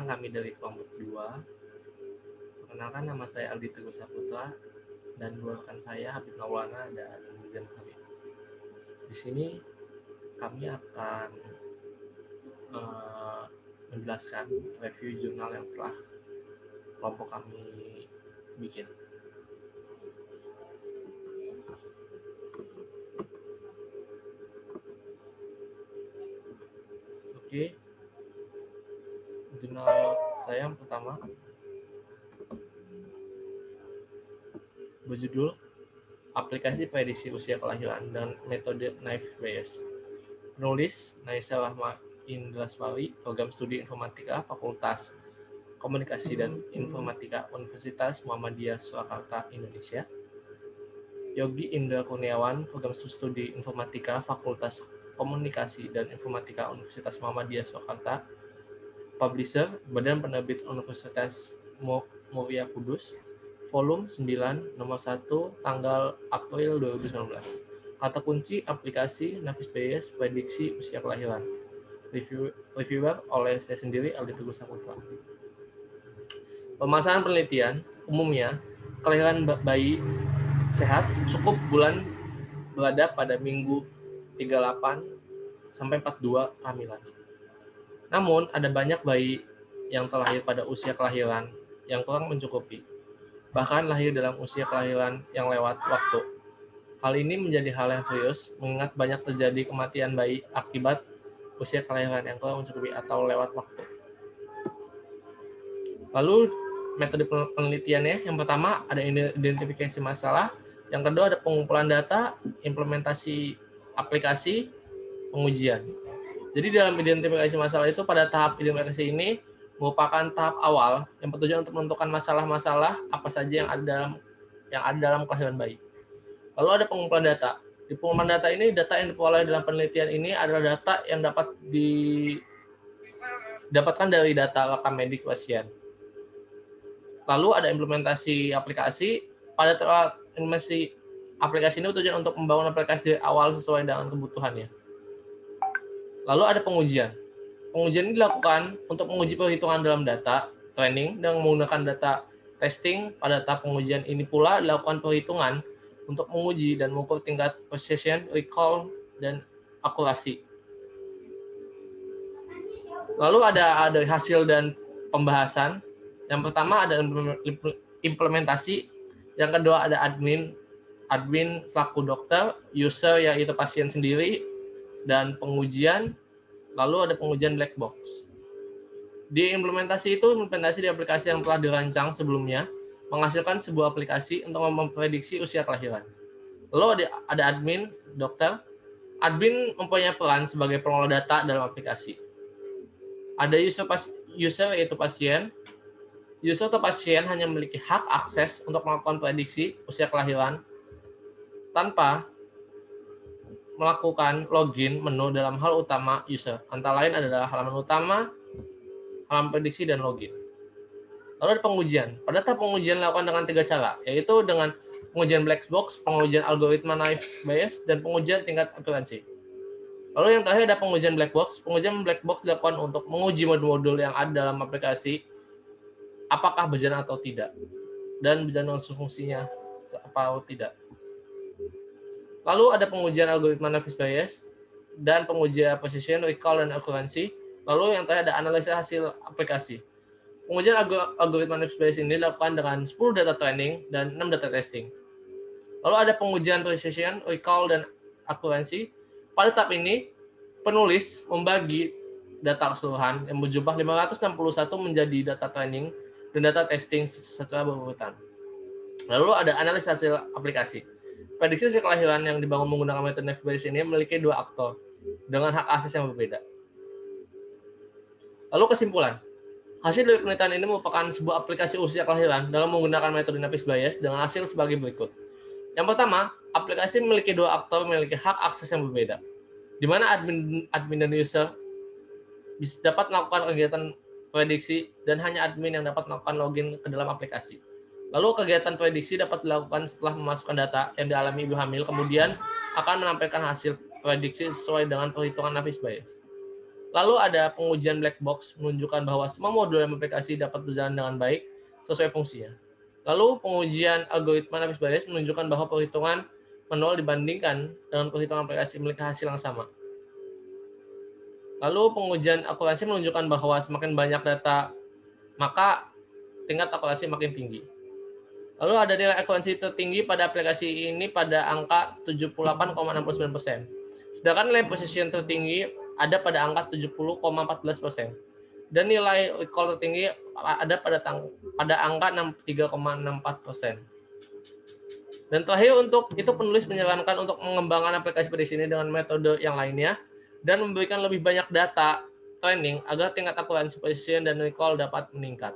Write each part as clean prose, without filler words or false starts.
kami dari kelompok 2. Perkenalkan, nama saya Aldi Teguh Saputra dan dua rekan saya Habib Maulana dan Mizan Habib. Di sini kami akan menjelaskan review jurnal yang telah kelompok kami bikin. Oke, jurnal saya yang pertama berjudul Aplikasi Prediksi Usia Kelahiran dengan Metode Naive Bayes. Penulis Naisa Rahma Indraswari, Program Studi Informatika, Fakultas Komunikasi dan Informatika, Universitas Muhammadiyah Surakarta, Indonesia. Yogi Indra Kurniawan, Program Studi Informatika, Fakultas Komunikasi dan Informatika, Universitas Muhammadiyah Surakarta. Publisher, Badan Penerbit Universitas Muria Kudus, Volume 9, Nomor 1, Tanggal April 2019. Kata kunci aplikasi Naive Bayes Prediksi Usia Kelahiran. Reviewer oleh saya sendiri, Aldi Teguh Saputra. Pemasaran penelitian, umumnya kelahiran bayi sehat cukup bulan berada pada minggu 38 sampai 42 kehamilan. Namun, ada banyak bayi yang terlahir pada usia kelahiran yang kurang mencukupi, bahkan lahir dalam usia kelahiran yang lewat waktu. Hal ini menjadi hal yang serius, mengingat banyak terjadi kematian bayi akibat usia kelahiran yang kurang mencukupi atau lewat waktu. Lalu, metode penelitiannya, yang pertama ada identifikasi masalah, yang kedua ada pengumpulan data, implementasi aplikasi, pengujian. Jadi dalam identifikasi masalah itu, pada tahap identifikasi ini merupakan tahap awal yang bertujuan untuk menentukan masalah-masalah apa saja yang ada dalam kelahiran bayi. Lalu ada pengumpulan data. Di pengumpulan data ini, data yang diperoleh dalam penelitian ini adalah data yang dapat didapatkan dari data rekam medik pasien. Lalu ada implementasi aplikasi. Pada tahap implementasi aplikasi ini bertujuan untuk membangun aplikasi dari awal sesuai dengan kebutuhannya. Lalu ada pengujian. Pengujian ini dilakukan untuk menguji perhitungan dalam data training dengan menggunakan data testing. Pada tahap pengujian ini pula dilakukan perhitungan untuk menguji dan mengukur tingkat precision, recall, dan akurasi. Lalu ada hasil dan pembahasan. Yang pertama ada implementasi, yang kedua ada admin selaku dokter, user yaitu pasien sendiri, dan pengujian. Lalu ada pengujian black box. Di implementasi di aplikasi yang telah dirancang sebelumnya menghasilkan sebuah aplikasi untuk memprediksi usia kelahiran. Lalu ada admin, dokter. Admin mempunyai peran sebagai pengelola data dalam aplikasi. Ada user yaitu pasien. User atau pasien hanya memiliki hak akses untuk melakukan prediksi usia kelahiran tanpa melakukan login menu dalam hal utama user. Antara lain adalah halaman utama, halaman prediksi, dan login. Lalu ada pengujian. Pada tahap pengujian dilakukan dengan 3 cara, yaitu dengan pengujian black box, pengujian algoritma Naive Bayes, dan pengujian tingkat akuransi. Lalu yang terakhir ada pengujian black box. Pengujian black box dilakukan untuk menguji modul-modul yang ada dalam aplikasi, apakah berjalan atau tidak, dan berjalan dengan fungsinya atau tidak. Lalu ada pengujian algoritma Naive Bayes dan pengujian precision, recall, dan akuransi. Lalu yang terakhir ada analisa hasil aplikasi. Pengujian algoritma Naive Bayes ini dilakukan dengan 10 data training dan 6 data testing. Lalu ada pengujian precision, recall, dan akuransi. Pada tahap ini, penulis membagi data keseluruhan yang berjumlah 561 menjadi data training dan data testing secara berurutan. Lalu ada analisa hasil aplikasi. Prediksi usia kelahiran yang dibangun menggunakan metode Naive Bayes ini memiliki 2 aktor dengan hak akses yang berbeda. Lalu kesimpulan. Hasil dari penelitian ini merupakan sebuah aplikasi usia kelahiran dalam menggunakan metode Naive Bayes dengan hasil sebagai berikut. Yang pertama, aplikasi memiliki 2 aktor memiliki hak akses yang berbeda, di mana admin dan user dapat melakukan kegiatan prediksi dan hanya admin yang dapat melakukan login ke dalam aplikasi. Lalu kegiatan prediksi dapat dilakukan setelah memasukkan data yang dialami ibu hamil, kemudian akan menampilkan hasil prediksi sesuai dengan perhitungan Naive Bayes. Lalu ada pengujian black box menunjukkan bahwa semua modul dan aplikasi dapat berjalan dengan baik sesuai fungsinya. Lalu pengujian algoritma Navier Bayes menunjukkan bahwa perhitungan manual dibandingkan dengan perhitungan aplikasi memiliki hasil yang sama. Lalu pengujian akurasi menunjukkan bahwa semakin banyak data, maka tingkat akurasi makin tinggi. Lalu ada nilai akurasi tertinggi pada aplikasi ini pada angka 78,69%. Sedangkan nilai precision tertinggi ada pada angka 70,14%. Dan nilai recall tertinggi ada pada angka 63,64%. Dan terakhir untuk itu penulis menyarankan untuk mengembangkan aplikasi pada sini dengan metode yang lainnya dan memberikan lebih banyak data training agar tingkat akurasi precision dan recall dapat meningkat.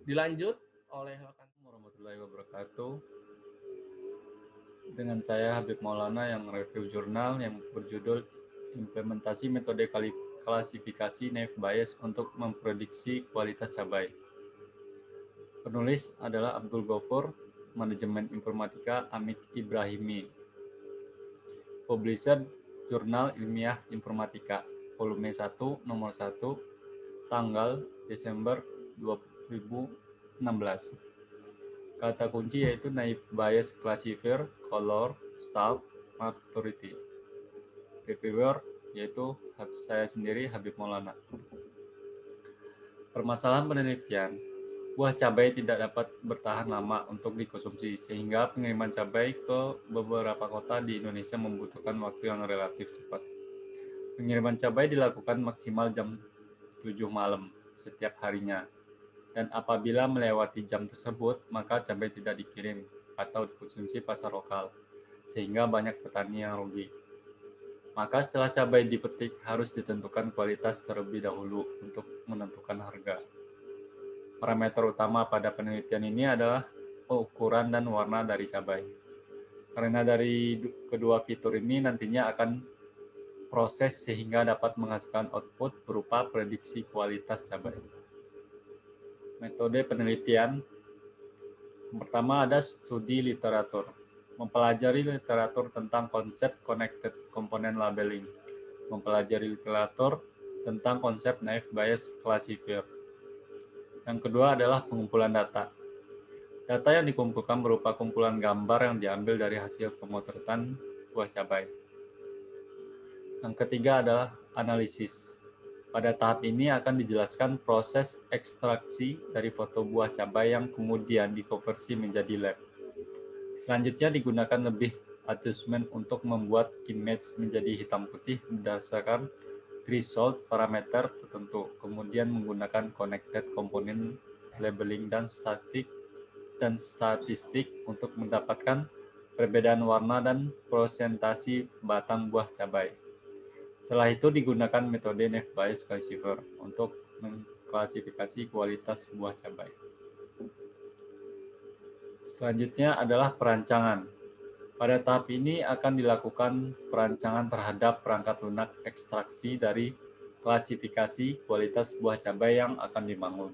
Dilanjut oleh rekan warahmatullahi wabarakatuh. Dengan saya Habib Maulana yang review jurnal yang berjudul Implementasi Metode Klasifikasi Navier Bayes untuk Memprediksi Kualitas Cabai. Penulis adalah Abdul Ghaffur, Manajemen Informatika Amit Ibrahimi. Publisher Jurnal Ilmiah Informatika, volume 1, nomor 1, tanggal Desember 2016. Kata kunci yaitu Navier Bayes Classifier, Color, Style, Maturity. Reviewer yaitu saya sendiri Habib Maulana. Permasalahan penelitian, buah cabai tidak dapat bertahan lama untuk dikonsumsi sehingga pengiriman cabai ke beberapa kota di Indonesia membutuhkan waktu yang relatif cepat. Pengiriman cabai dilakukan maksimal jam 7 malam setiap harinya. Dan apabila melewati jam tersebut, maka cabai tidak dikirim atau dikonsumsi pasar lokal, sehingga banyak petani yang rugi. Maka setelah cabai dipetik, harus ditentukan kualitas terlebih dahulu untuk menentukan harga. Parameter utama pada penelitian ini adalah ukuran dan warna dari cabai. Karena dari kedua fitur ini nantinya akan proses sehingga dapat menghasilkan output berupa prediksi kualitas cabai. Metode penelitian. Pertama ada studi literatur. Mempelajari literatur tentang konsep connected component labeling. Mempelajari literatur tentang konsep Navier Bayes Classifier. Yang kedua adalah pengumpulan data. Data yang dikumpulkan berupa kumpulan gambar yang diambil dari hasil pemotretan buah cabai. Yang ketiga adalah analisis. Pada tahap ini akan dijelaskan proses ekstraksi dari foto buah cabai yang kemudian dikonversi menjadi lab. Selanjutnya digunakan lebih adjustment untuk membuat image menjadi hitam putih berdasarkan threshold parameter tertentu, kemudian menggunakan connected component labeling dan statistik untuk mendapatkan perbedaan warna dan presentasi batang buah cabai. Setelah itu digunakan metode Navier Bayes Classifier untuk mengklasifikasi kualitas buah cabai. Selanjutnya adalah perancangan. Pada tahap ini akan dilakukan perancangan terhadap perangkat lunak ekstraksi dari klasifikasi kualitas buah cabai yang akan dibangun,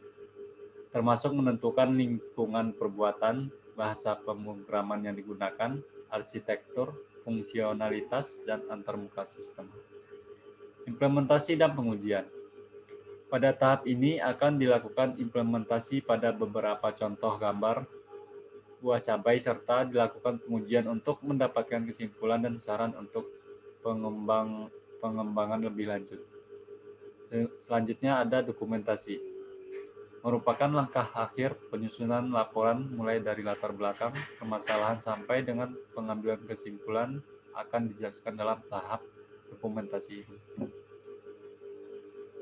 termasuk menentukan lingkungan perbuatan, bahasa pemrograman yang digunakan, arsitektur, fungsionalitas, dan antarmuka sistem. Implementasi dan pengujian. Pada tahap ini akan dilakukan implementasi pada beberapa contoh gambar buah cabai serta dilakukan pengujian untuk mendapatkan kesimpulan dan saran untuk pengembangan lebih lanjut. Selanjutnya ada dokumentasi. Merupakan langkah akhir penyusunan laporan mulai dari latar belakang permasalahan sampai dengan pengambilan kesimpulan akan dijelaskan dalam tahap dokumentasi ini.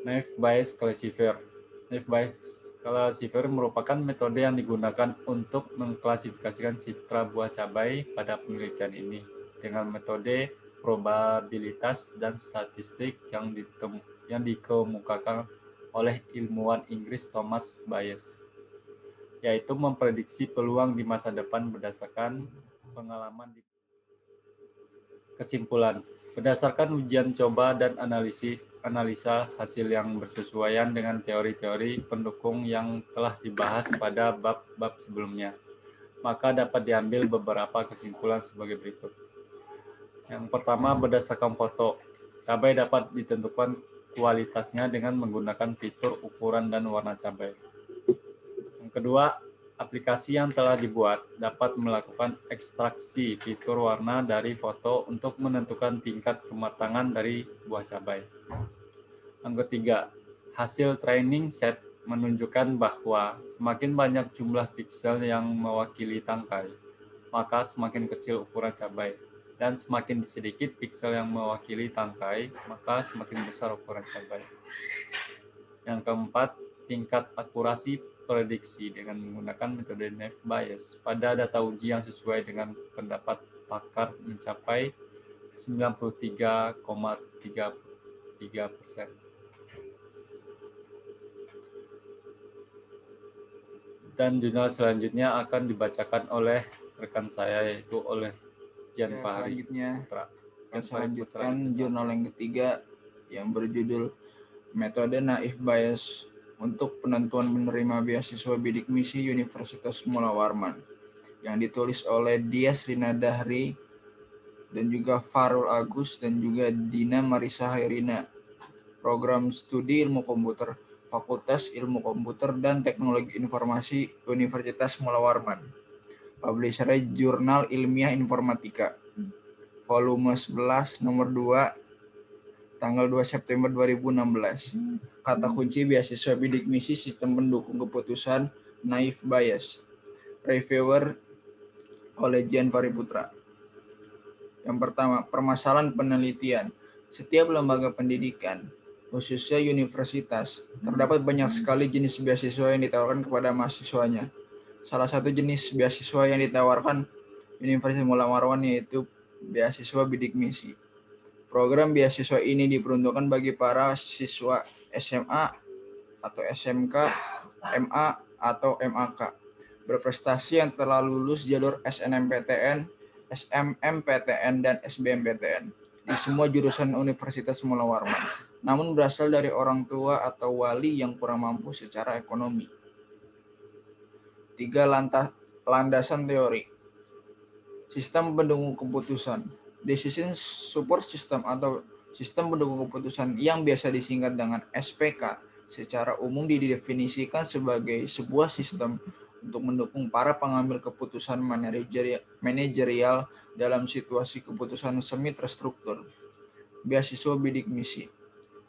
Navier Bayes Classifier. Navier Bayes Classifier merupakan metode yang digunakan untuk mengklasifikasikan citra buah cabai pada penelitian ini dengan metode probabilitas dan statistik yang dikemukakan oleh ilmuwan Inggris Thomas Bayes, yaitu memprediksi peluang di masa depan berdasarkan pengalaman di kesimpulan. Berdasarkan ujian coba dan analisa hasil yang bersesuaian dengan teori-teori pendukung yang telah dibahas pada bab-bab sebelumnya, maka dapat diambil beberapa kesimpulan sebagai berikut. Yang pertama, berdasarkan foto. Cabai dapat ditentukan kualitasnya dengan menggunakan fitur ukuran dan warna cabai. Yang kedua, aplikasi yang telah dibuat dapat melakukan ekstraksi fitur warna dari foto untuk menentukan tingkat kematangan dari buah cabai. Yang ketiga, hasil training set menunjukkan bahwa semakin banyak jumlah piksel yang mewakili tangkai, maka semakin kecil ukuran cabai. Dan semakin sedikit piksel yang mewakili tangkai, maka semakin besar ukuran cabai. Yang keempat, tingkat akurasi prediksi dengan menggunakan metode naive Bayes pada data uji yang sesuai dengan pendapat pakar mencapai 93,33%. Dan jurnal selanjutnya akan dibacakan oleh rekan saya, yaitu oleh Jan Fahri Putra. Saya lanjutkan jurnal yang ketiga yang berjudul Metode Naive Bayes untuk penentuan penerima beasiswa bidik misi Universitas Mula Warman yang ditulis oleh Dias Rina Dahri dan juga Farul Agus dan juga Dina Marisa Hairina. Program Studi Ilmu Komputer Fakultas Ilmu Komputer dan Teknologi Informasi Universitas Mula Warman. Publisher Jurnal Ilmiah Informatika. Volume 11 nomor 2 tanggal 2 September 2016. Kata kunci beasiswa bidik misi sistem pendukung keputusan Naive Bayes. Reviewer oleh Jan Fahri Putra. Yang pertama, permasalahan penelitian. Setiap lembaga pendidikan, khususnya universitas, terdapat banyak sekali jenis beasiswa yang ditawarkan kepada mahasiswanya. Salah satu jenis beasiswa yang ditawarkan Universitas Mula Warman yaitu beasiswa bidik misi. Program beasiswa ini diperuntukkan bagi para siswa SMA atau SMK, MA atau MAK berprestasi yang telah lulus jalur SNMPTN, SMMPTN, dan SBMPTN di semua jurusan Universitas Mula Warman, namun berasal dari orang tua atau wali yang kurang mampu secara ekonomi. 3. Landasan teori. Sistem pendukung keputusan. Decision Support System atau sistem pendukung keputusan yang biasa disingkat dengan SPK secara umum didefinisikan sebagai sebuah sistem untuk mendukung para pengambil keputusan manajerial dalam situasi keputusan semi terstruktur. Beasiswa bidik misi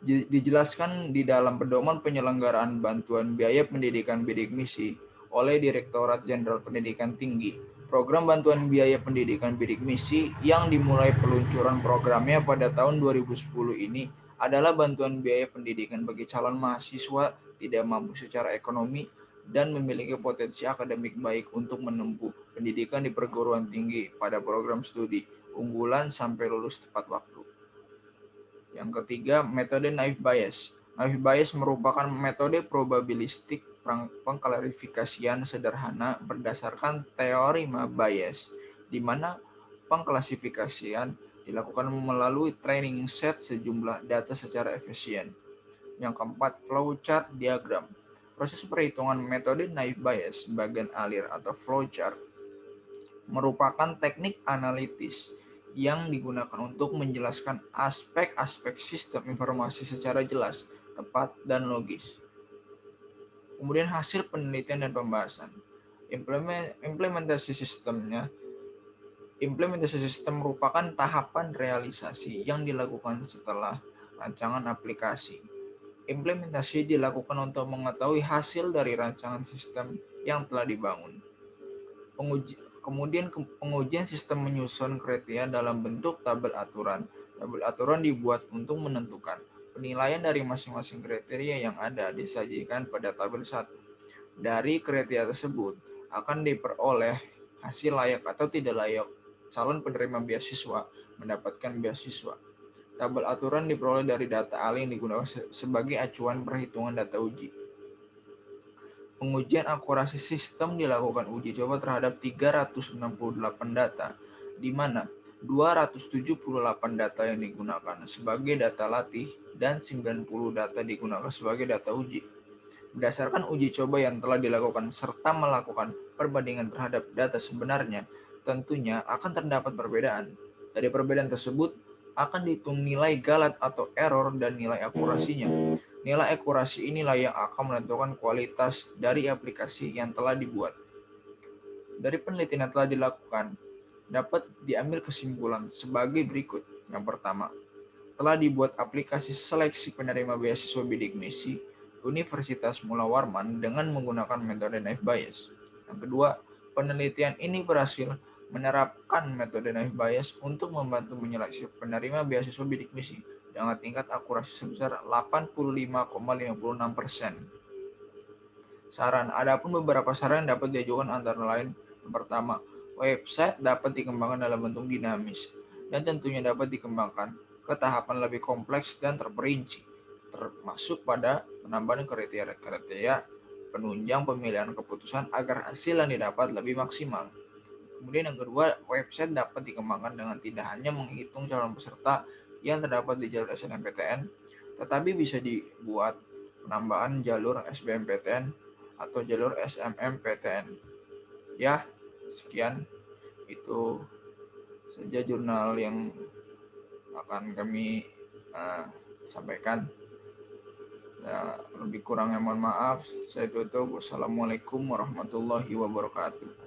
dijelaskan di dalam pedoman penyelenggaraan bantuan biaya pendidikan bidik misi oleh Direktorat Jenderal Pendidikan Tinggi. Program bantuan biaya pendidikan bidik misi yang dimulai peluncuran programnya pada tahun 2010 ini adalah bantuan biaya pendidikan bagi calon mahasiswa tidak mampu secara ekonomi dan memiliki potensi akademik baik untuk menempuh pendidikan di perguruan tinggi pada program studi unggulan sampai lulus tepat waktu. Yang ketiga, metode Naive Bayes. Naive Bayes merupakan metode probabilistik pengklasifikasian sederhana berdasarkan teori Bayes, di mana pengklasifikasian dilakukan melalui training set sejumlah data secara efisien. Yang keempat, flowchart diagram. Proses perhitungan metode Naive Bayes bagian alir atau flowchart merupakan teknik analitis yang digunakan untuk menjelaskan aspek-aspek sistem informasi secara jelas, tepat, dan logis. Kemudian hasil penelitian dan pembahasan. Implementasi sistemnya. Implementasi sistem merupakan tahapan realisasi yang dilakukan setelah rancangan aplikasi. Implementasi dilakukan untuk mengetahui hasil dari rancangan sistem yang telah dibangun. Kemudian pengujian sistem menyusun kriteria dalam bentuk tabel aturan. Tabel aturan dibuat untuk menentukan penilaian dari masing-masing kriteria yang ada disajikan pada tabel 1. Dari kriteria tersebut akan diperoleh hasil layak atau tidak layak calon penerima beasiswa mendapatkan beasiswa. Tabel aturan diperoleh dari data ahli yang digunakan sebagai acuan perhitungan data uji. Pengujian akurasi sistem dilakukan uji coba terhadap 368 data, di mana 278 data yang digunakan sebagai data latih dan 90 data digunakan sebagai data uji. Berdasarkan uji coba yang telah dilakukan serta melakukan perbandingan terhadap data sebenarnya, tentunya akan terdapat perbedaan. Dari perbedaan tersebut, akan dihitung nilai galat atau error dan nilai akurasinya. Nilai akurasi inilah yang akan menentukan kualitas dari aplikasi yang telah dibuat. Dari penelitian yang telah dilakukan, dapat diambil kesimpulan sebagai berikut. Yang pertama, telah dibuat aplikasi seleksi penerima beasiswa bidik misi Universitas Mula Warman dengan menggunakan metode naive Bayes. Yang kedua, penelitian ini berhasil menerapkan metode naive Bayes untuk membantu menyeleksi penerima beasiswa bidik misi dengan tingkat akurasi sebesar 85,56%. Saran, adapun beberapa saran yang dapat diajukan antara lain. Yang pertama, website dapat dikembangkan dalam bentuk dinamis dan tentunya dapat dikembangkan ke tahapan lebih kompleks dan terperinci, termasuk pada penambahan kriteria penunjang pemilihan keputusan agar hasil yang didapat lebih maksimal. Kemudian yang kedua, website dapat dikembangkan dengan tidak hanya menghitung calon peserta yang terdapat di jalur SNMPTN, tetapi bisa dibuat penambahan jalur SBMPTN atau jalur SMMPTN. Ya, sekian itu saja jurnal yang akan kami sampaikan. Ya, lebih kurangnya mohon maaf. Saya tutup. Wassalamualaikum warahmatullahi wabarakatuh.